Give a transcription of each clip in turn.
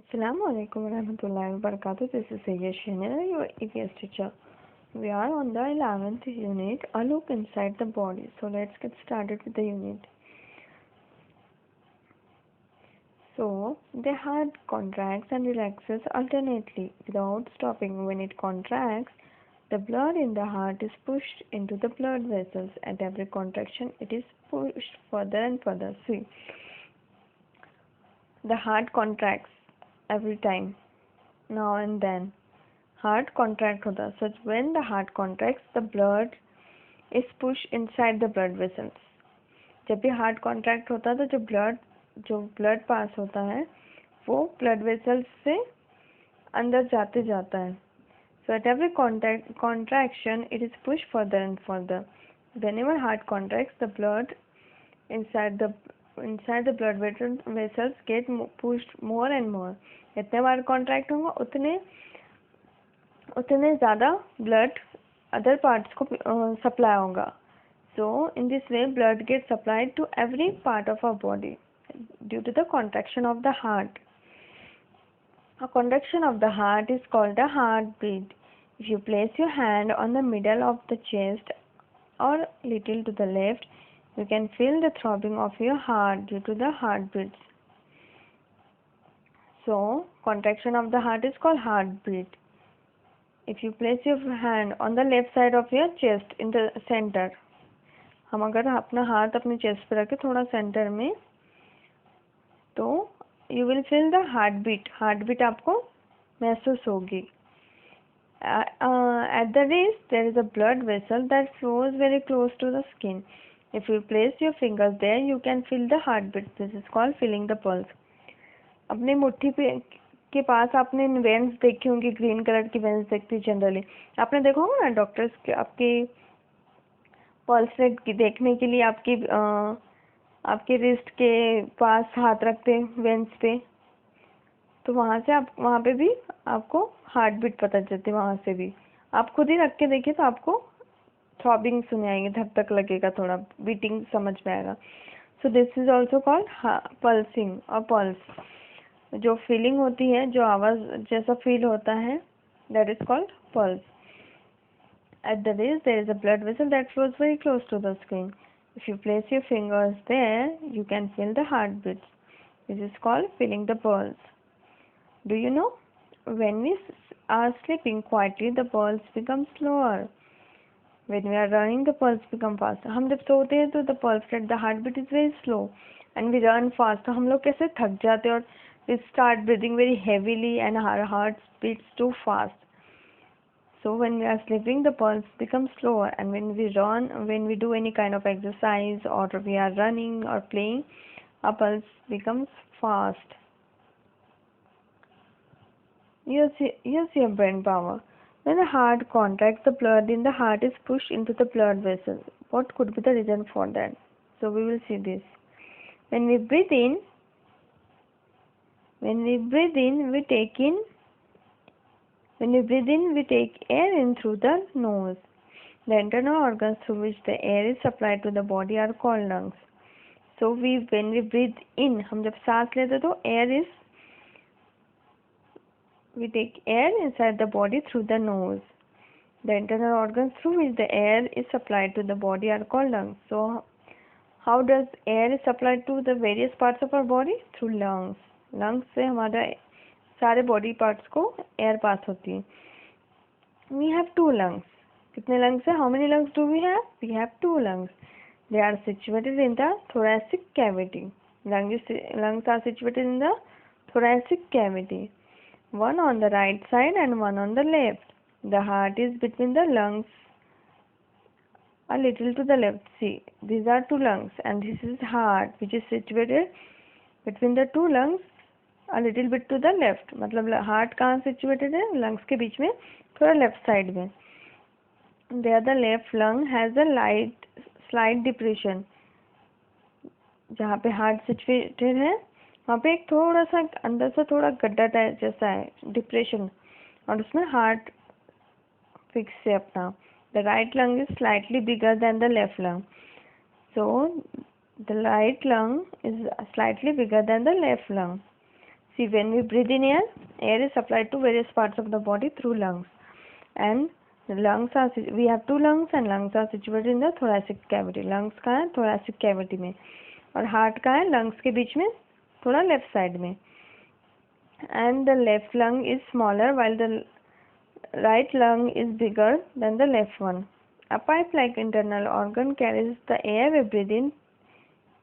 Assalamualaikum warahmatullahi wabarakatuh. This is Sayyid Shinera, your EVS teacher. We are on the 11th unit, a look inside the body. So let's get started with the unit. So the heart contracts and relaxes alternately without stopping. When it contracts, the blood in the heart is pushed into the blood vessels. At every contraction, it is pushed further and further. See, the heart contracts every time, now and then. Heart contract होता है. So when the heart contracts, the blood is pushed inside the blood vessels. जब भी heart contract होता है तो जो blood pass होता है वो ब्लड वेसल्स से अंदर जाता है. So at every contraction, it is pushed further and further. Whenever heart contracts, the blood inside the blood vessels get pushed more and more. जितने बार कॉन्ट्रैक्ट होगा उतने ज़्यादा ब्लड अदर पार्ट्स को सप्लाई होगा. So in this way, blood gets supplied to every part of our body due to the contraction of the heart. A contraction of the heart is called a heartbeat. If you place your hand on the middle of the chest or little to the left, you can feel the throbbing of your heart due to the heartbeats. So contraction of the heart is called heartbeat. If you place your hand on the left side of your chest in the center, हम अगर अपना हाथ अपने chest पे रखें थोड़ा centre में, तो you will feel the heart beat आपको महसूस होगी. At the wrist there is a blood vessel that flows very close to the skin. If you place your fingers there you can feel the heart beat. This is called feeling the pulse. अपनी मुट्ठी पे के पास आपने veins देखी होंगी, green colour की veins देखती जनरली. आपने देखा होगा ना, डॉक्टर्स के आपके पल्स रेट देखने के लिए आपके रिस्ट के पास हाथ रखते हैं वेन्स पे, तो वहाँ पे भी आपको हार्ट बीट पता चलती है. वहाँ से भी आप खुद ही रख के देखिए तो आपको थ्रॉबिंग सुने आएंगे, धक धक लगेगा, थोड़ा बीटिंग समझ में आएगा. So this is also called pulsing और पल्स. जो फीलिंग होती है, जो आवाज़ जैसा फील होता है, that is called pulse. At the wrist, there is a blood vessel that flows very close to the skin. If you place your fingers there, you can feel the heartbeats. This is called feeling the pulse. Do you know? When we are sleeping quietly, the pulse becomes slower. When we are running, the pulse becomes faster. हम जब सोते हैं तो the pulse rate, the heartbeat is very slow, and we run fast. तो हम लोग कैसे थक जाते हैं और we start breathing very heavily and our heart beats too fast. So when we are sleeping, the pulse becomes slower, and when we do any kind of exercise or we are running or playing, our pulse becomes fast. Here's your brain power. When the heart contracts, the blood in the heart is pushed into the blood vessels. What could be the reason for that? So we will see this. When we breathe in, we take air in through the nose. The internal organs through which the air is supplied to the body are called lungs. So when we breathe in, हम जब सांस लेते तो we take air inside the body through the nose. The internal organs through which the air is supplied to the body are called lungs. So how does air is supplied to the various parts of our body? Through lungs. Lungs से हमारा सारे body parts को air pass होती है. We have 2 lungs. कितने lungs है? How many lungs do we have? We have 2 lungs. They are situated in the thoracic cavity. Lungs are situated in the thoracic cavity. One on the right side and one on the left. The heart is between the lungs, a little to the left. See, these are 2 lungs and this is heart which is situated between the 2 lungs, a little bit to the left. मतलब heart कहाँ situated है? Lungs के बीच में, थोड़ा left side में. The other left lung has a slight depression. जहाँ पे heart situated है वहाँ पे एक थोड़ा सा अंदर से थोड़ा गड्ढा टाइप जैसा है, डिप्रेशन, और उसमें हार्ट फिक्स है अपना. The right lung is slightly bigger than the left lung. So the right lung is slightly bigger than the left lung. See, when we breathe in air, air is supplied to various parts of the body through lungs. And we have two lungs and lungs are situated in the thoracic cavity. Lungs कहाँ है? Thoracic cavity में. और heart कहाँ है? Lungs के बीच में, थोड़ा left side में. And the left lung is smaller while the right lung is bigger than the left one. A pipe-like internal organ carries the air we breathe in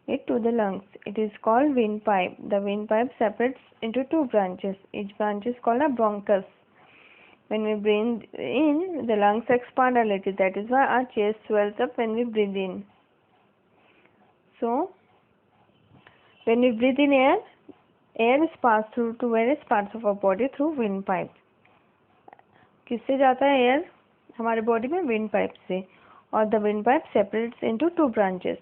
it to the lungs. It is called windpipe. The windpipe separates into two branches. Each branch is called a bronchus. When we breathe in, the lungs expand a little. That is why our chest swells up when we breathe in. So, when we breathe in air, air is passed through to various parts of our body through windpipe. किससे जाता है air हमारे body में? Wind pipe से. और the wind pipe separates into two branches.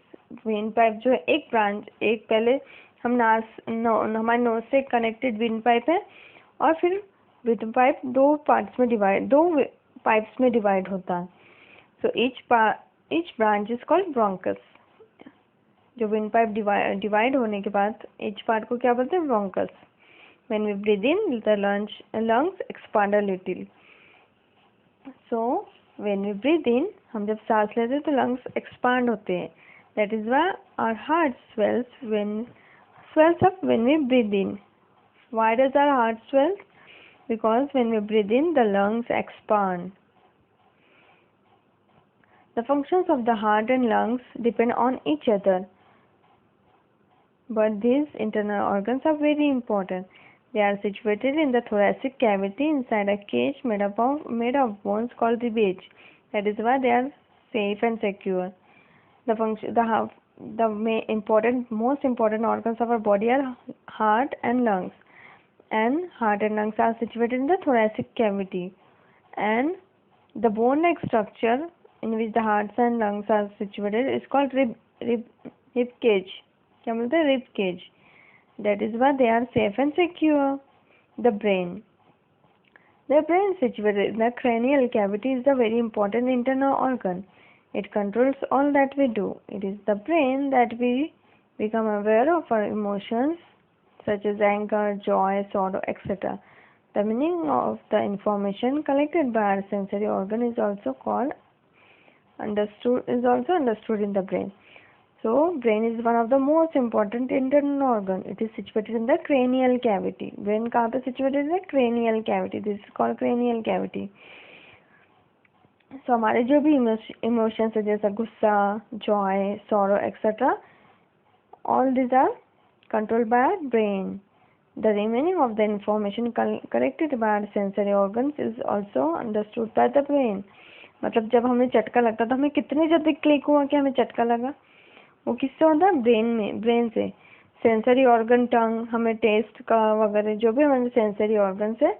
Wind pipe जो है एक ब्रांच, एक पहले हम हमारे नोज से कनेक्टेड विंड पाइप है और फिर विंड पाइप दो पाइप्स में डिवाइड होता है. So each branch is called bronchus. जो विंड पाइप डिवाइड होने के बाद ईच पार्ट को क्या बोलते हैं? Bronchus. When we breathe in the lungs expand a little. So when we breathe in, हम जब सांस लेते हैं तो लंग्स एक्सपांड होते हैं. That is why our heart swells up when we breathe in. Why does our heart swell? Because when we breathe in, the lungs expand. The functions of the heart and lungs depend on each other, but these internal organs are very important. They are situated in the thoracic cavity inside a cage made of bones called ribcage. That is why they are safe and secure. The most important organs of our body are heart and lungs. And heart and lungs are situated in the thoracic cavity. And the bone-like structure in which the heart and lungs are situated is called rib cage. क्या बोलते हैं? Rib cage. That is why they are safe and secure. The brain. The brain situated in the cranial cavity is a very important internal organ. It controls all that we do. It is the brain that we become aware of our emotions such as anger, joy, sorrow, etc. The meaning of the information collected by our sensory organ is also understood in the brain. So, brain is one of the most important internal organ. It is situated in the cranial cavity. Brain कहाँ पे situated in the cranial cavity? This is called cranial cavity. So, हमारे जो भी emotions है जैसा गुस्सा, joy, sorrow, etc. all these are controlled by our brain. The remaining of the information collected by our sensory organs is also understood by the brain. मतलब जब हमें झटका लगता तो हमें कितने जल्दी क्लिक हुआ कि हमें झटका लगा? वो किससे होता है? ब्रेन से. सेंसरी ऑर्गन, टंग, हमें टेस्ट का वगैरह जो भी हमारे सेंसरी ऑर्गन्स है,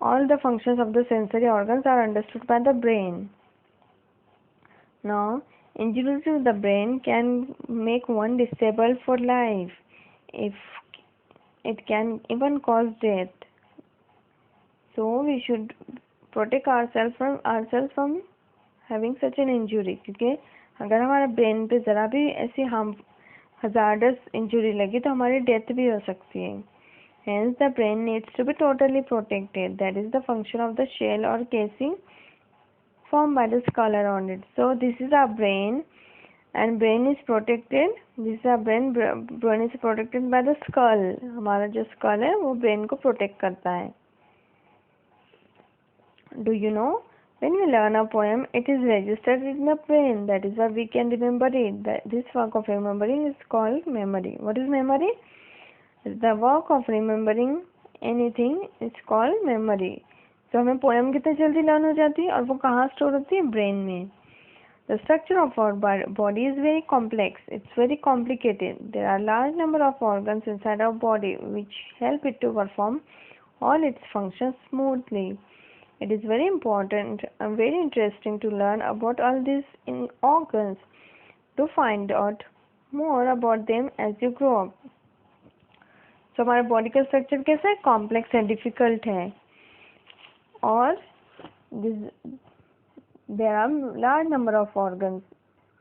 all the functions of the sensory organs are understood by the brain. Now, injury to the brain can make one disabled for life. If it can even cause death. So we should protect ourselves from having such an injury. क्योंकि अगर हमारे brain पे ज़रा भी ऐसी hazardous injury लगी तो हमारी डेथ भी हो सकती है. Hence, the brain needs to be totally protected. That is the function of the shell or casing formed by the skull around it. So, this is our brain, and brain is protected. This is our brain. Brain is protected by the skull. हमारा जो skull है वो brain को protect करता है. Do you know? When we learn a poem, it is registered in the brain. That is why we can remember it. This work of remembering is called memory. What is memory? The work of remembering anything is called memory. So हमें poem कितने जल्दी learn हो जाती है और वो कहाँ store होती है? brain में. The structure of our body is very complex. It's very complicated. There are large number of organs inside our body which help it to perform all its functions smoothly. It is very important and very interesting to learn about all these organs. To find out more about them as you grow up. So हमारा body का structure कैसा है? Complex है, difficult है, और there are large number of organs.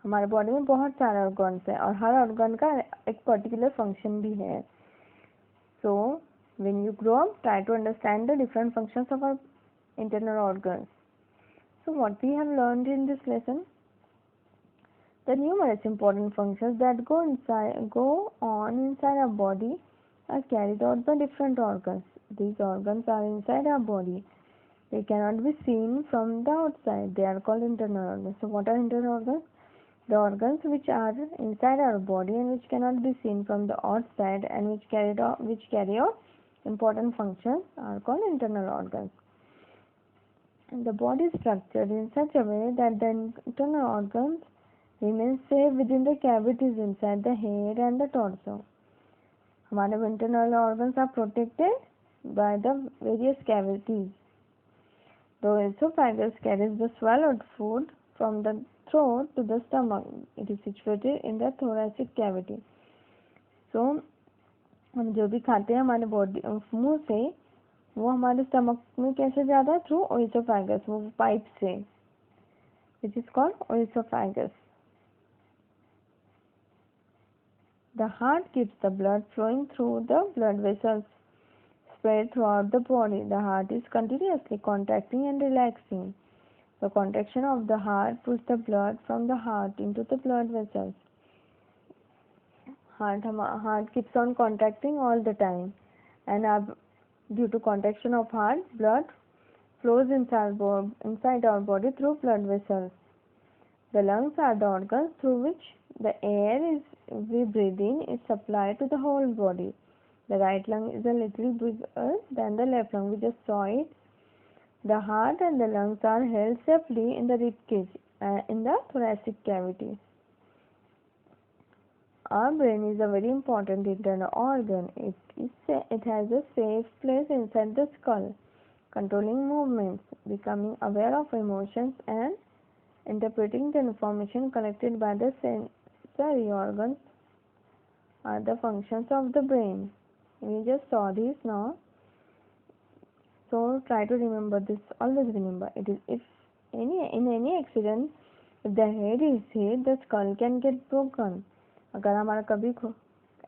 हमारे body में बहुत सारे ऑर्गन्स हैं और हर ऑर्गन का एक पर्टिकुलर फंक्शन भी है. सो When you grow up, try to understand the different functions of our internal organs. So what we have learned in this lesson? The numerous important functions that go on inside our body are carried out by different organs. These organs are inside our body. They cannot be seen from the outside. They are called internal organs. So what are internal organs? The organs which are inside our body and which cannot be seen from the outside and which carry out important functions are called internal organs. And the body is structured in such a way that the internal organs remain safe within the cavities inside the head and the torso. हमारे internal organs are protected by the various cavities. The esophagus carries the swallowed food from the throat to the stomach. It is situated in the thoracic cavity. So हम जो भी खाते हैं हमारे body मुंह से वो हमारे स्टमक में कैसे जाता है? थ्रू ओइसोफेगस, वो पाइप से, which is called oesophagus. The heart keeps the blood flowing through the blood vessels spread throughout the body. The heart is continuously contracting and relaxing. The contraction of the heart pushes the blood from the heart into the blood vessels. Heart keeps on contracting all the time, and due to contraction of heart, blood flows inside our body through blood vessels. The lungs are the organs through which the air we breathe in is supplied to the whole body. The right lung is a little bigger than the left lung. We just saw it. The heart and the lungs are held safely in the rib cage in the thoracic cavity. Our brain is a very important internal organ. It has a safe place inside the skull, controlling movements, becoming aware of emotions, and interpreting the information collected by the sensory organs are the functions of the brain. We just saw this now. So try to remember this. Always remember it is in any accident, if the head is hit, the skull can get broken. अगर हमारा कभी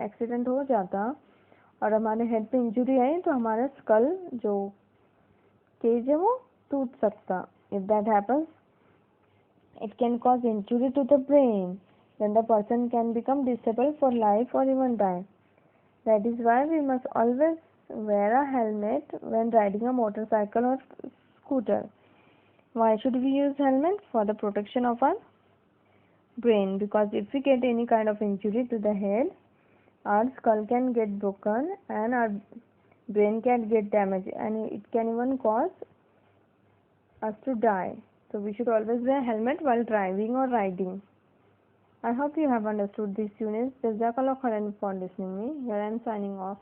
accident हो जाता और हमारे head पे injury आई तो हमारा स्कल जो केज है वो टूट सकता. If that happens it can cause injury to the brain. Then the person can become disabled for life or even die. That is why we must always wear a helmet when riding a motorcycle or scooter. Why should we use helmet? For the protection of our brain, because if we get any kind of injury to the head, our skull can get broken and our brain can get damaged, and it can even cause us to die. So we should always wear helmet while driving or riding. I hope you have understood this unit. Jazakallah khairan for listening me. Here I am signing off.